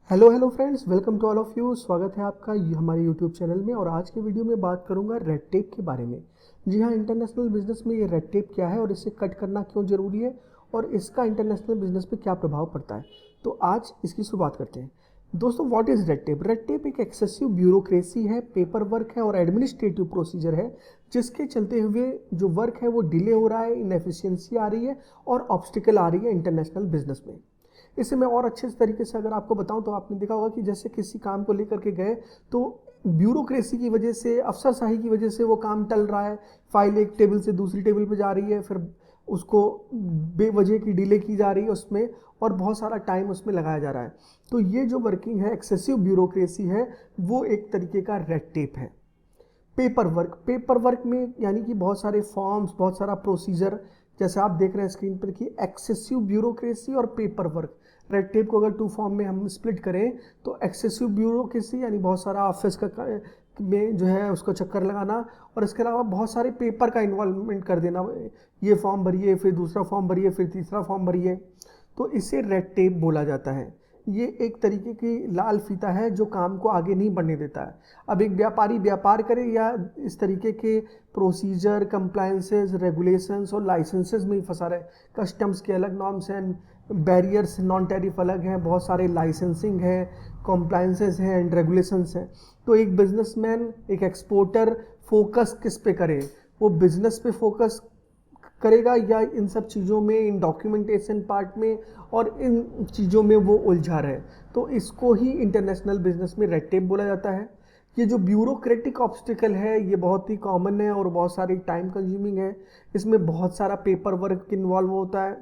Hello hello friends, welcome to all of you. स्वागत है आपका हमारे यूट्यूब चैनल में। और आज के वीडियो में बात करूंगा रेड टेप के बारे में। जी हाँ, इंटरनेशनल बिजनेस में ये रेड टेप क्या है और इसे कट करना क्यों ज़रूरी है और इसका इंटरनेशनल बिजनेस पे क्या प्रभाव पड़ता है, तो आज इसकी शुरुआत करते हैं। दोस्तों, what is red tape? Red tape एक एक्सेसिव ब्यूरोक्रेसी है, पेपर वर्क है और एडमिनिस्ट्रेटिव प्रोसीजर है, जिसके चलते हुए जो वर्क है वो डिले हो रहा है, इनएफिशिएंसी आ रही है और ऑब्स्टिकल आ रही है इंटरनेशनल बिजनेस में। इसे मैं और अच्छे तरीके से अगर आपको बताऊं तो आपने देखा होगा कि जैसे किसी काम को लेकर के गए तो ब्यूरोक्रेसी की वजह से, अफसरशाही की वजह से वो काम टल रहा है। फाइल एक टेबल से दूसरी टेबल पे जा रही है, फिर उसको बेवजह की डिले की जा रही है उसमें, और बहुत सारा टाइम उसमें लगाया जा रहा है। तो ये जो वर्किंग है, एक्सेसिव ब्यूरोक्रेसी है, वो एक तरीके का रेड टेप है। पेपर वर्क में यानी कि बहुत सारे फॉर्म्स, बहुत सारा प्रोसीजर, जैसे आप देख रहे हैं स्क्रीन पर कि एक्सेसिव ब्यूरोक्रेसी और पेपर वर्क। रेड टेप को अगर टू फॉर्म में हम स्प्लिट करें तो एक्सेसिव ब्यूरोक्रेसी यानी बहुत सारा ऑफिस का में जो है उसको चक्कर लगाना, और इसके अलावा बहुत सारे पेपर का इन्वॉल्वमेंट कर देना। ये फॉर्म भरिए, फिर दूसरा फॉर्म भरिए, फिर तीसरा फॉर्म भरिए, तो इसे रेड टेप बोला जाता है। ये एक तरीके की लाल फीता है जो काम को आगे नहीं बढ़ने देता है। अब एक व्यापारी व्यापार करे या इस तरीके के प्रोसीजर, कंप्लायंसेस, रेगुलेशंस और लाइसेंसेस में ही फंसा रहे। कस्टम्स के अलग नॉर्म्स हैं, बैरियर्स, नॉन टैरिफ अलग हैं, बहुत सारे लाइसेंसिंग है, कॉम्प्लायंसेस हैं एंड रेगुलेशंस हैं। तो एक बिजनेसमैन, एक एक्सपोर्टर फोकस किस पे करे? वो बिजनेस पे फोकस करेगा या इन सब चीज़ों में, इन डॉक्यूमेंटेशन पार्ट में और इन चीज़ों में वो उलझा रहे? तो इसको ही इंटरनेशनल बिजनेस में रेड टेप बोला जाता है। ये जो ब्यूरोक्रेटिक ऑब्स्टिकल है ये बहुत ही कॉमन है और बहुत सारी टाइम कंज्यूमिंग है। इसमें बहुत सारा पेपर वर्क इन्वॉल्व होता है,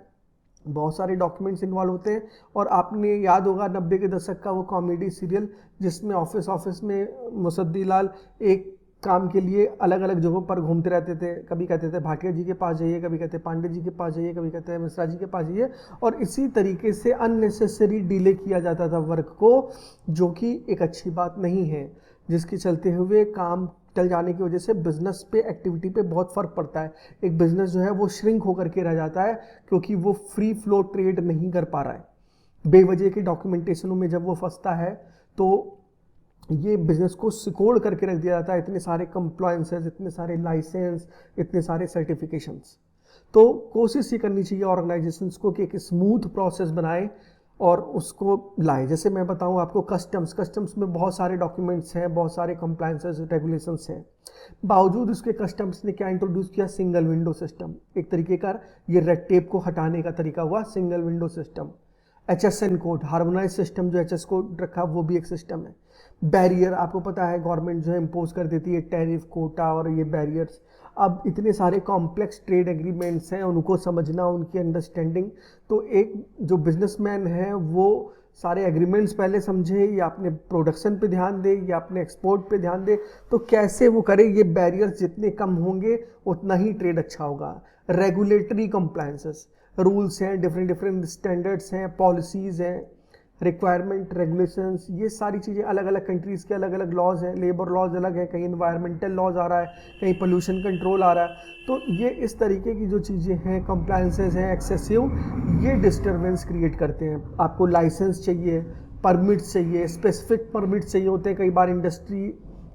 बहुत सारे डॉक्यूमेंट्स इन्वॉल्व होते हैं। और आपने याद होगा 90 के दशक का वो कॉमेडी सीरियल जिसमें ऑफिस में मुसद्दी लाल एक काम के लिए अलग अलग जगहों पर घूमते रहते थे। कभी कहते थे भाटिया जी के पास जाइए, कभी कहते पांडे जी के पास जाइए, कभी कहते हैं मिश्रा जी के पास जाइए, और इसी तरीके से अननेसेसरी डिले किया जाता था वर्क को, जो कि एक अच्छी बात नहीं है, जिसके चलते हुए काम टल जाने की वजह से बिजनेस पे, एक्टिविटी पे बहुत फर्क पड़ता है। एक बिजनेस जो है वो श्रिंक होकर के रह जाता है क्योंकि वो फ्री फ्लो ट्रेड नहीं कर पा रहा है। बेवजह के डॉक्यूमेंटेशनों में जब वो फंसता है तो ये बिजनेस को सिकोड़ करके रख दिया जाता है। इतने सारे कंप्लायंसेस, इतने सारे लाइसेंस, इतने सारे सर्टिफिकेशंस। तो कोशिश ये करनी चाहिए ऑर्गेनाइजेशंस को कि एक स्मूथ प्रोसेस बनाए और उसको लाए। जैसे मैं बताऊं आपको, कस्टम्स में बहुत सारे डॉक्यूमेंट्स हैं, बहुत सारे कंप्लायंसेस, रेगुलेशंस हैं। बावजूद उसके कस्टम्स ने क्या इंट्रोड्यूस किया? Single window system. एक तरीके का ये रेड टेप को हटाने का तरीका हुआ single window system. HSN code, harmonise system, जो HS कोड रखा वो भी एक सिस्टम है। बैरियर, आपको पता है गवर्नमेंट जो है इम्पोज कर देती है टैरिफ, कोटा और ये बैरियर्स। अब इतने सारे कॉम्प्लेक्स ट्रेड एग्रीमेंट्स हैं, उनको समझना, उनकी अंडरस्टैंडिंग। तो एक जो बिजनेसमैन है वो सारे एग्रीमेंट्स पहले समझे, या अपने प्रोडक्शन पे ध्यान दे या अपने एक्सपोर्ट पे ध्यान दे, तो कैसे वो करे? ये बैरियर्स जितने कम होंगे उतना ही ट्रेड अच्छा होगा। रेगुलेटरी कंप्लायंसेस, रूल्स हैं, डिफरेंट स्टैंडर्ड्स हैं, पॉलिसीज़ हैं, रिक्वायरमेंट, रेगुलेशंस, ये सारी चीज़ें अलग अलग कंट्रीज़ के अलग अलग लॉज हैं। लेबर लॉज अलग है, कहीं इन्वायरमेंटल लॉज आ रहा है, कहीं पोल्यूशन कंट्रोल आ रहा है। तो ये इस तरीके की जो चीज़ें हैं, कंप्लायंसेस हैं एक्सेसिव, ये डिस्टर्बेंस क्रिएट करते हैं। आपको लाइसेंस चाहिए, परमिट्स चाहिए, स्पेसिफिक परमिट्स चाहिए होते हैं, कई बार इंडस्ट्री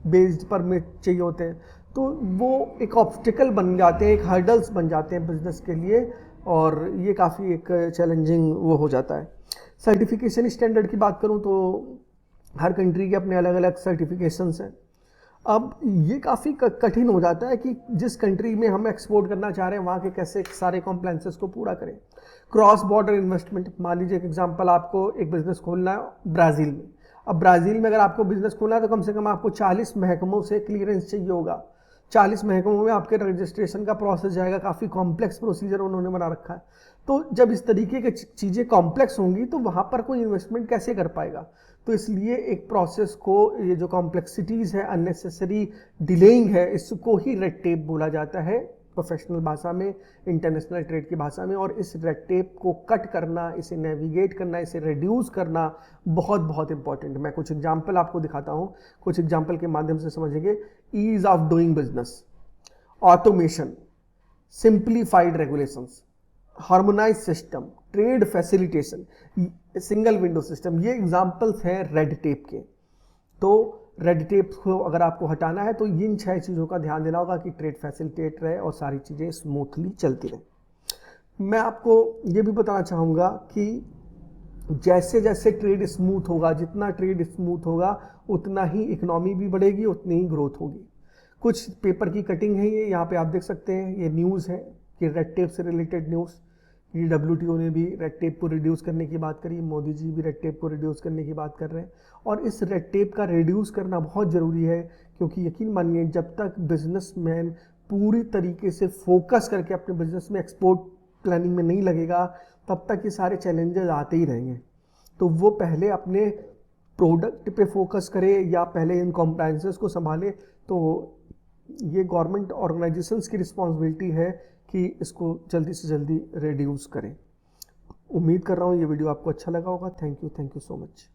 बेस्ड परमिट चाहिए होते हैं। तो वो एक ऑब्स्टिकल बन जाते हैं, एक हर्डल्स बन जाते हैं बिजनेस के लिए, और ये काफ़ी एक चैलेंजिंग वो हो जाता है। सर्टिफिकेशन स्टैंडर्ड की बात करूं तो हर कंट्री के अपने अलग अलग सर्टिफिकेशंस हैं। अब ये काफ़ी कठिन हो जाता है कि जिस कंट्री में हम एक्सपोर्ट करना चाह रहे हैं वहाँ के कैसे सारे कॉम्प्लायंसेस को पूरा करें। क्रॉस बॉर्डर इन्वेस्टमेंट, मान लीजिए एक एग्जांपल, आपको एक बिजनेस खोलना है ब्राज़ील में। अब ब्राज़ील में अगर आपको बिजनेस खोलना है तो कम से कम आपको 40 महकमों से क्लियरेंस चाहिए होगा। 40 महकमों में आपके रजिस्ट्रेशन का प्रोसेस जाएगा, काफ़ी कॉम्प्लेक्स प्रोसीजर उन्होंने बना रखा है। तो जब इस तरीके की चीज़ें कॉम्प्लेक्स होंगी तो वहाँ पर कोई इन्वेस्टमेंट कैसे कर पाएगा? तो इसलिए एक प्रोसेस को, ये जो कॉम्प्लेक्सिटीज़ है, अननेसेसरी डिलेइंग है, इसको ही रेड टेप बोला जाता है प्रोफेशनल भाषा में, इंटरनेशनल ट्रेड की भाषा में। और इस रेड टेप को कट करना, इसे नेविगेट करना, इसे रिड्यूस करना बहुत बहुत इंपॉर्टेंट है। मैं कुछ एग्जाम्पल आपको दिखाता हूँ, कुछ एग्जाम्पल के माध्यम से समझेंगे। Ease of doing business, automation, simplified regulations, harmonise system, trade facilitation, single window system, ये एग्जाम्पल्स हैं रेड टेप के। तो रेड टेप को अगर आपको हटाना है तो इन 6 चीज़ों का ध्यान देना होगा कि ट्रेड फैसिलिटेट रहे और सारी चीज़ें स्मूथली चलती रहे। मैं आपको ये भी बताना चाहूँगा कि जैसे जैसे ट्रेड स्मूथ होगा, जितना ट्रेड स्मूथ होगा उतना ही इकोनॉमी भी बढ़ेगी, उतनी ही ग्रोथ होगी। कुछ पेपर की कटिंग है ये, यहाँ पे आप देख सकते हैं, ये न्यूज़ है कि रेड टेप से रिलेटेड न्यूज़ कि WTO ने भी रेड टेप को रिड्यूस करने की बात करी, मोदी जी भी रेड टेप को रिड्यूस करने की बात कर रहे हैं। और इस रेड टेप का रिड्यूस करना बहुत ज़रूरी है, क्योंकि यकीन मानिए जब तक बिजनेसमैन पूरी तरीके से फोकस करके अपने बिजनेस में एक्सपोर्ट प्लानिंग में नहीं लगेगा, तब तक ये सारे चैलेंजेस आते ही रहेंगे। तो वो पहले अपने प्रोडक्ट पे फोकस करे या पहले इन कॉम्प्लायंसेस को संभाले। तो ये गवर्नमेंट ऑर्गेनाइजेशंस की रिस्पॉन्सिबिलिटी है कि इसको जल्दी से जल्दी रिड्यूस करें। उम्मीद कर रहा हूँ ये वीडियो आपको अच्छा लगा होगा। Thank you so much.